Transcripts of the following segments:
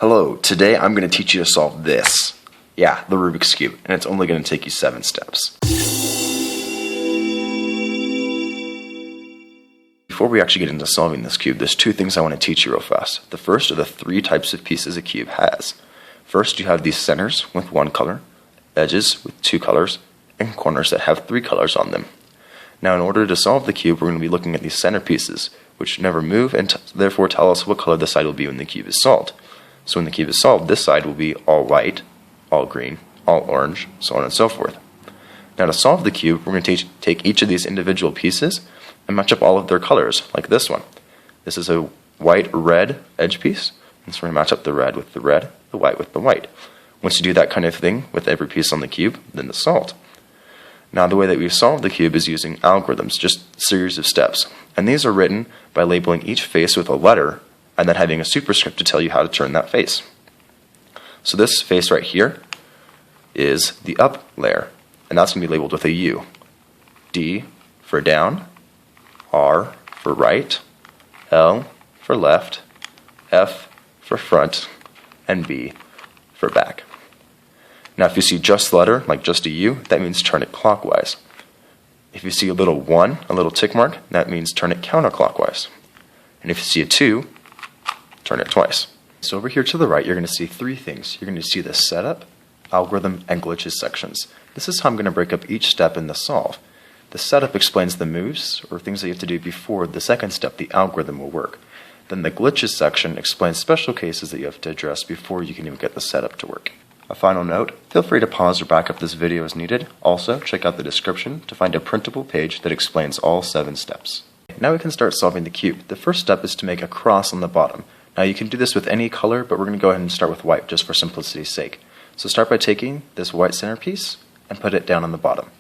Hello, today I'm going to teach you to solve this. Yeah, the Rubik's Cube, and it's only going to take you 7 steps. Before we actually get into solving this cube, there's 2 things I want to teach you real fast. The first are the 3 types of pieces a cube has. First, you have these centers with 1 color, edges with 2 colors, and corners that have 3 colors on them. Now, in order to solve the cube, we're going to be looking at these center pieces, which never move and therefore tell us what color the side will be when the cube is solved. So when the cube is solved, this side will be all white, all green, all orange, so on and so forth. Now to solve the cube, we're going to take each of these individual pieces and match up all of their colors, like this one. This is a white-red edge piece, and so we're going to match up the red with the red, the white with the white. Once you do that kind of thing with every piece on the cube, then it's solved. Now the way that we solve the cube is using algorithms, just a series of steps. And these are written by labeling each face with a letter and then having a superscript to tell you how to turn that face. So this face right here is the up layer, and that's going to be labeled with a U. D for down, R for right, L for left, F for front, and B for back. Now if you see just the letter, like just a U, that means turn it clockwise. If you see a little 1, a little tick mark, that means turn it counterclockwise. And if you see a 2, turn it twice. So over here to the right, you're going to see 3 things. You're going to see the setup, algorithm, and glitches sections. This is how I'm going to break up each step in the solve. The setup explains the moves, or things that you have to do before the second step, the algorithm, will work. Then the glitches section explains special cases that you have to address before you can even get the setup to work. A final note, feel free to pause or back up this video as needed. Also, check out the description to find a printable page that explains all 7 steps. Now we can start solving the cube. The first step is to make a cross on the bottom. Now you can do this with any color, but we're going to go ahead and start with white just for simplicity's sake. So start by taking this white centerpiece and put it down on the bottom.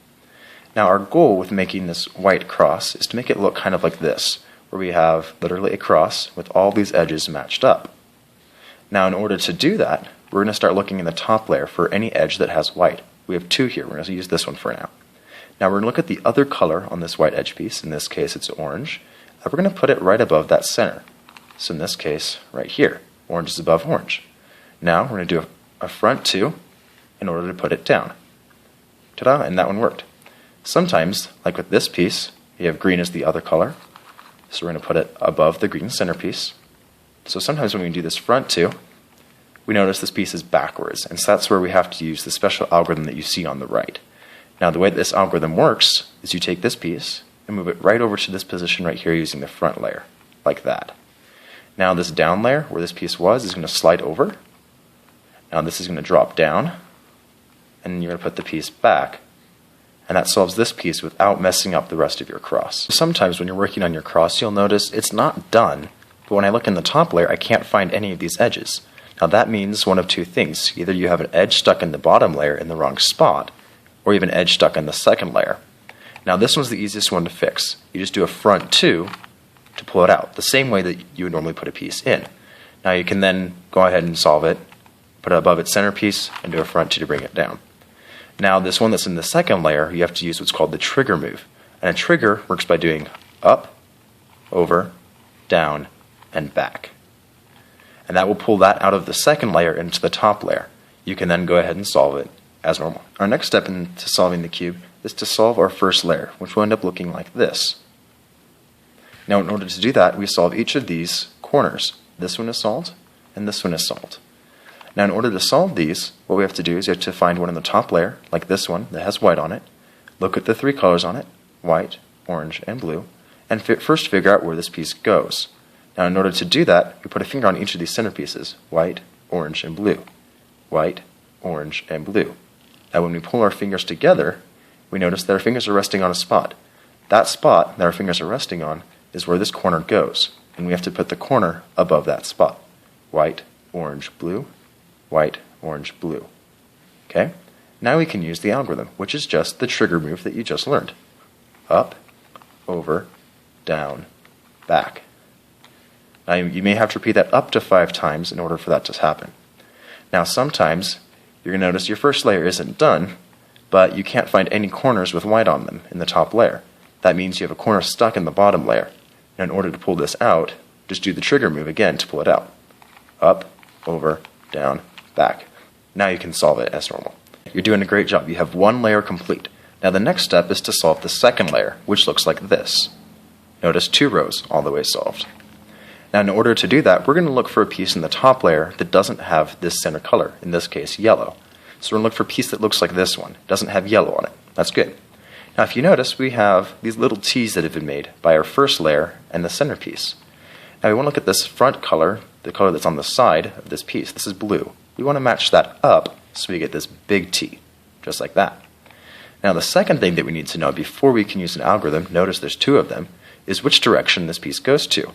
Now our goal with making this white cross is to make it look kind of like this, where we have literally a cross with all these edges matched up. Now in order to do that, we're going to start looking in the top layer for any edge that has white. We have 2 here. We're going to use this one for now. Now we're going to look at the other color on this white edge piece. In this case it's orange. And we're going to put it right above that center. So in this case, right here, orange is above orange. Now we're going to do a front 2 in order to put it down. Ta-da, and that one worked. Sometimes, like with this piece, you have green as the other color. So we're going to put it above the green centerpiece. So sometimes when we do this front 2, we notice this piece is backwards, and so that's where we have to use the special algorithm that you see on the right. Now the way this algorithm works is you take this piece and move it right over to this position right here using the front layer, like that. Now this down layer, where this piece was, is going to slide over. Now this is going to drop down, and you're going to put the piece back, and that solves this piece without messing up the rest of your cross. Sometimes when you're working on your cross, you'll notice it's not done, but when I look in the top layer, I can't find any of these edges. Now that means one of 2 things. Either you have an edge stuck in the bottom layer in the wrong spot, or you have an edge stuck in the second layer. Now this one's the easiest one to fix. You just do a front 2 to pull it out, the same way that you would normally put a piece in. Now you can then go ahead and solve it, put it above its centerpiece, and do a front 2 to bring it down. Now this one that's in the second layer, you have to use what's called the trigger move. And a trigger works by doing up, over, down, and back. And that will pull that out of the second layer into the top layer. You can then go ahead and solve it as normal. Our next step into solving the cube is to solve our first layer, which will end up looking like this. Now in order to do that, we solve each of these corners. This one is solved, and this one is solved. Now in order to solve these, what we have to do is you have to find one in the top layer, like this one that has white on it, look at the 3 colors on it, white, orange, and blue, and first figure out where this piece goes. Now in order to do that, we put a finger on each of these centerpieces, white, orange, and blue. White, orange, and blue. Now when we pull our fingers together, we notice that our fingers are resting on a spot. That spot that our fingers are resting on is where this corner goes, and we have to put the corner above that spot. White, orange, blue, white, orange, blue. Okay? Now we can use the algorithm, which is just the trigger move that you just learned. Up, over, down, back. Now you may have to repeat that up to 5 times in order for that to happen. Now sometimes you're going to notice your first layer isn't done, but you can't find any corners with white on them in the top layer. That means you have a corner stuck in the bottom layer. And in order to pull this out, just do the trigger move again to pull it out. Up, over, down, back. Now you can solve it as normal. You're doing a great job. You have one layer complete. Now the next step is to solve the second layer, which looks like this. Notice 2 rows all the way solved. Now in order to do that, we're going to look for a piece in the top layer that doesn't have this center color, in this case yellow. So we're going to look for a piece that looks like this one. It doesn't have yellow on it. That's good. Now if you notice, we have these little T's that have been made by our first layer and the centerpiece. Now we want to look at this front color, the color that's on the side of this piece. This is blue. We want to match that up so we get this big T, just like that. Now the second thing that we need to know before we can use an algorithm, notice there's 2 of them, is which direction this piece goes to.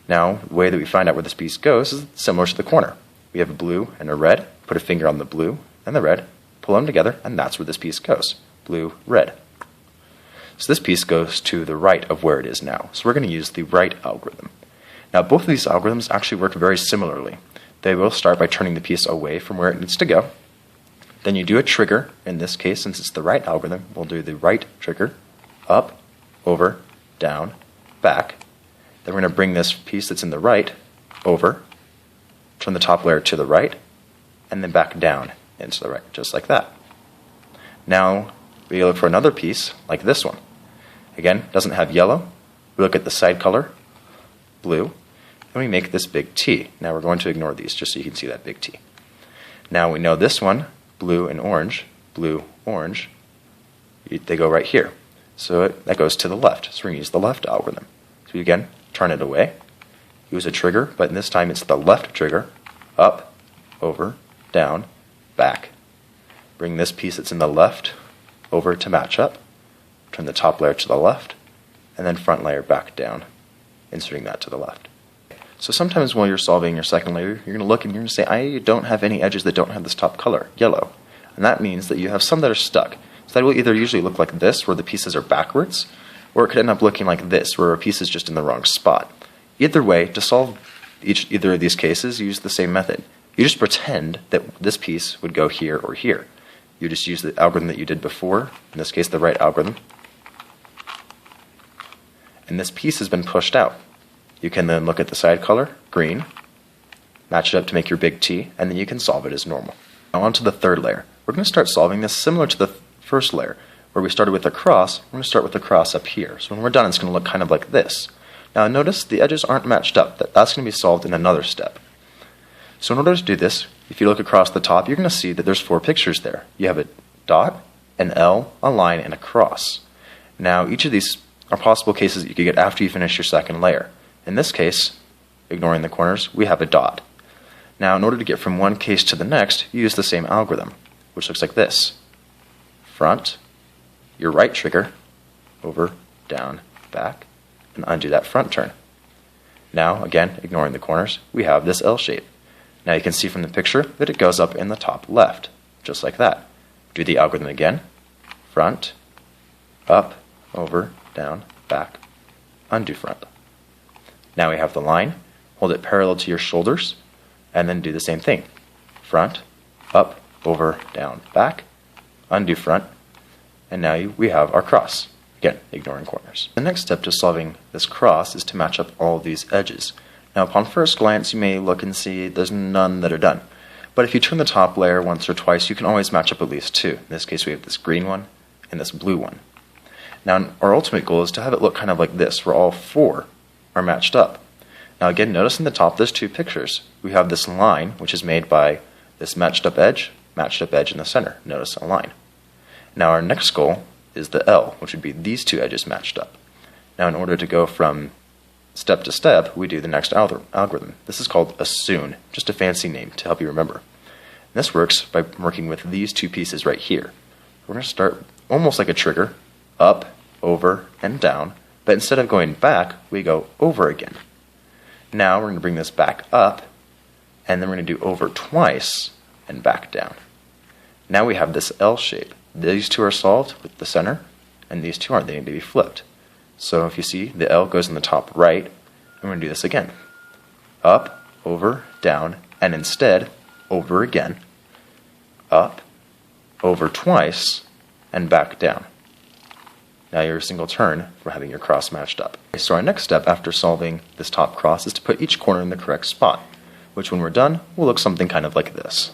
Now the way that we find out where this piece goes is similar to the corner. We have a blue and a red, put a finger on the blue and the red, pull them together, and that's where this piece goes. Blue, red. So this piece goes to the right of where it is now. So we're going to use the right algorithm. Now both of these algorithms actually work very similarly. They will start by turning the piece away from where it needs to go. Then you do a trigger. In this case, since it's the right algorithm, we'll do the right trigger, up, over, down, back. Then we're going to bring this piece that's in the right over, turn the top layer to the right, and then back down into the right, just like that. Now we look for another piece like this one. Again, doesn't have yellow. We look at the side color, blue, and we make this big T. Now we're going to ignore these just so you can see that big T. Now we know this one, blue and orange, blue, orange, they go right here. So that goes to the left. So we're going to use the left algorithm. So again, turn it away, use a trigger, but this time it's the left trigger, up, over, down, back. Bring this piece that's in the left over to match up, turn the top layer to the left, and then front layer back down, inserting that to the left. So sometimes while you're solving your second layer, you're going to look and you're going to say, I don't have any edges that don't have this top color, yellow. And that means that you have some that are stuck. So that will either usually look like this, where the pieces are backwards, or it could end up looking like this, where a piece is just in the wrong spot. Either way, to solve either of these cases, use the same method. You just pretend that this piece would go here or here. You just use the algorithm that you did before, in this case the right algorithm, and this piece has been pushed out. You can then look at the side color, green, match it up to make your big T, and then you can solve it as normal. Now on to the third layer. We're going to start solving this similar to the first layer, where we started with a cross. We're going to start with a cross up here. So when we're done, it's going to look kind of like this. Now notice the edges aren't matched up. That's going to be solved in another step. So in order to do this, if you look across the top, you're going to see that there's 4 pictures there. You have a dot, an L, a line, and a cross. Now each of these are possible cases that you could get after you finish your second layer. In this case, ignoring the corners, we have a dot. Now in order to get from one case to the next, you use the same algorithm, which looks like this. Front, your right trigger, over, down, back, and undo that front turn. Now, again, ignoring the corners, we have this L shape. Now you can see from the picture that it goes up in the top left, just like that. Do the algorithm again. Front, up, over, down, back, undo front. Now we have the line. Hold it parallel to your shoulders, and then do the same thing. Front, up, over, down, back, undo front, and now we have our cross. Again, ignoring corners. The next step to solving this cross is to match up all of these edges. Now upon first glance you may look and see there's none that are done. But if you turn the top layer once or twice, you can always match up at least 2. In this case we have this green one and this blue one. Now our ultimate goal is to have it look kind of like this, where all 4 are matched up. Now again, notice in the top there's 2 pictures. We have this line, which is made by this matched up edge in the center. Notice a line. Now our next goal is the L, which would be these 2 edges matched up. Now in order to go from step to step, we do the next algorithm. This is called assume, just a fancy name to help you remember. And this works by working with these 2 pieces right here. We're going to start almost like a trigger, up, over, and down, but instead of going back, we go over again. Now we're going to bring this back up, and then we're going to do over twice and back down. Now we have this L shape. These 2 are solved with the center, and these 2 aren't. They need to be flipped. So if you see, the L goes in the top right, and we're going to do this again. Up, over, down, and instead, over again, up, over twice, and back down. Now you're a single turn for having your cross matched up. So our next step after solving this top cross is to put each corner in the correct spot. which when we're done will look something kind of like this.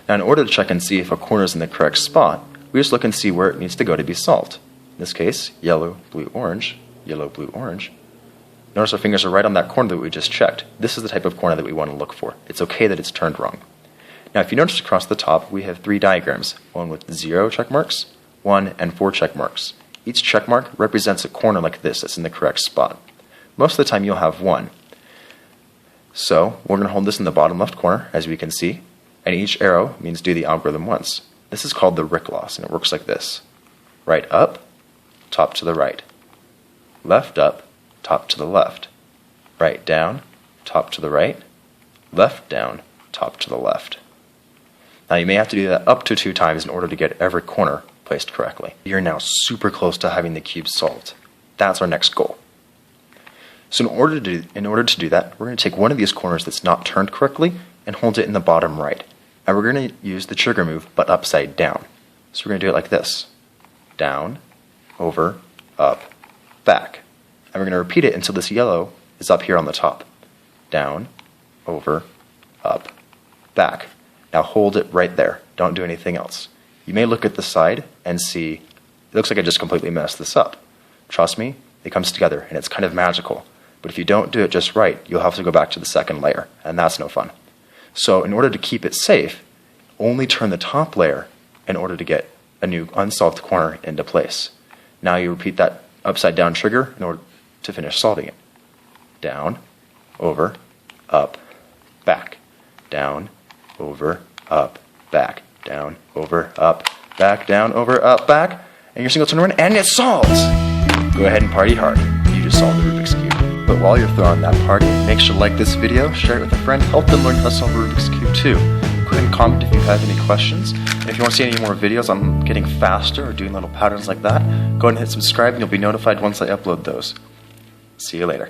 Now in order to check and see if a corner is in the correct spot, we just look and see where it needs to go to be solved. In this case, yellow, blue, orange, yellow, blue, orange. Notice our fingers are right on that corner that we just checked. This is the type of corner that we want to look for. It's okay that it's turned wrong. Now if you notice across the top, we have 3 diagrams, one with 0 check marks, 1 and 4 check marks. Each check mark represents a corner like this that's in the correct spot. Most of the time you'll have 1. So we're going to hold this in the bottom left corner, as we can see, and each arrow means do the algorithm once. This is called the Rick loss, and it works like this. Right up, top to the right. Left up, top to the left. Right down, top to the right. Left down, top to the left. Now you may have to do that up to 2 times in order to get every corner placed correctly. You're now super close to having the cube solved. That's our next goal. So in order to do that, we're going to take one of these corners that's not turned correctly and hold it in the bottom right. And we're going to use the trigger move, but upside down. So we're going to do it like this. Down, over, up, back. And we're going to repeat it until this yellow is up here on the top. Down, over, up, back. Now hold it right there. Don't do anything else. You may look at the side and see, it looks like I just completely messed this up. Trust me, it comes together and it's kind of magical. But if you don't do it just right, you'll have to go back to the second layer, and that's no fun. So in order to keep it safe, only turn the top layer in order to get a new unsolved corner into place. Now you repeat that upside down trigger in order to finish solving it. Down, over, up, back. Down, over, up, back. Down, over, up, back. Down, over, up, back. And your singleton run, and it's solved! Go ahead and party hard. You just solved the Rubik's Cube. But while you're throwing that party, make sure to like this video, share it with a friend, help them learn how to solve Rubik's Cube too. Go ahead and comment if you have any questions. And if you want to see any more videos on getting faster or doing little patterns like that, go ahead and hit subscribe and you'll be notified once I upload those. See you later.